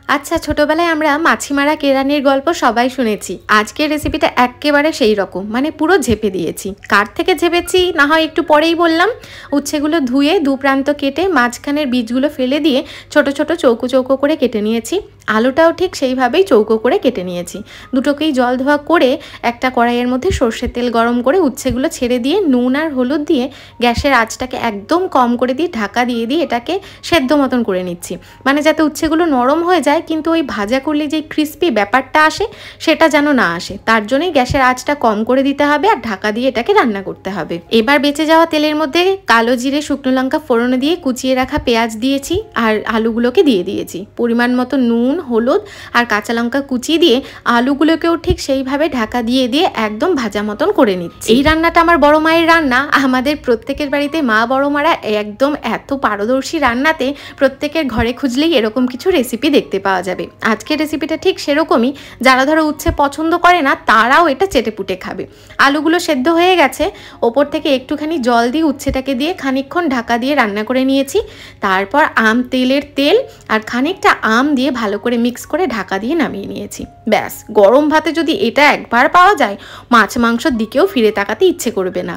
আচ্ছা, ছোটবেলায় আমরা মাছি মারা কেরানির গল্প সবাই শুনেছি। আজকের রেসিপিটা এক্কেবারে সেই রকম, মানে পুরো ঝেপে দিয়েছি। কার থেকে ঝেপেছি না হয় একটু পরেই বললাম। উচ্ছেগুলো ধুয়ে দু প্রান্ত কেটে মাঝখানের বীজগুলো ফেলে দিয়ে ছোট ছোট চৌকো চৌকো করে কেটে নিয়েছি। আলুটাও ঠিক সেইভাবেই চৌকো করে কেটে নিয়েছি। দুটোকেই জল ধোয়া করে একটা কড়াইয়ের মধ্যে সর্ষের তেল গরম করে উচ্ছেগুলো ছেড়ে দিয়ে নুন আর হলুদ দিয়ে গ্যাসের আঁচটাকে একদম কম করে দিয়ে ঢাকা দিয়ে দিয়ে এটাকে সেদ্ধ মতন করে নিচ্ছি। মানে যাতে উচ্ছেগুলো নরম হয়ে যায়, কিন্তু ওই ভাজা করলে যে ক্রিস্পি ব্যাপারটা আসে সেটা যেন না আসে, তার জন্যই গ্যাসের আঁচটা কম করে দিতে হবে আর ঢাকা দিয়ে এটাকে রান্না করতে হবে। এবার বেঁচে যাওয়া তেলের মধ্যে কালো জিরে শুকনো লঙ্কা ফোড়নে দিয়ে কুচিয়ে রাখা পেঁয়াজ দিয়েছি আর আলুগুলোকে দিয়ে দিয়েছি। পরিমাণ মতো নুন, হলুদ আর কাঁচা লঙ্কা কুচিয়ে দিয়ে আলুগুলোকেও ঠিক সেইভাবে ঢাকা দিয়ে দিয়ে একদম ভাজা মতন করে নিচ্ছি। এই রান্নাটা আমার বড় মায়ের রান্না। আমাদের প্রত্যেকের বাড়িতে মা বড় মারা একদম এত পারদর্শী রান্নাতে প্রত্যেকের ঘরে খুঁজলেই এরকম কিছু রেসিপি দেখতে পাওয়া যাবে। আজকের রেসিপিটা ঠিক সেরকমই। যারা ধরো উচ্ছে পছন্দ করে না তারাও এটা চেটেপুটে খাবে। আলুগুলো সেদ্ধ হয়ে গেছে, ওপর থেকে একটুখানি জল দিয়ে উচ্ছেটাকে দিয়ে খানিকক্ষণ ঢাকা দিয়ে রান্না করে নিয়েছি। তারপর তেলের তেল আর খানিকটা আম দিয়ে ভালো করে মিক্স করে ঢাকা দিয়ে নামিয়ে নিয়েছি। ব্যাস, গরম ভাতে যদি এটা একবার পাওয়া যায় মাছ মাংসর দিকেও ফিরে তাকাতে ইচ্ছে করবে না।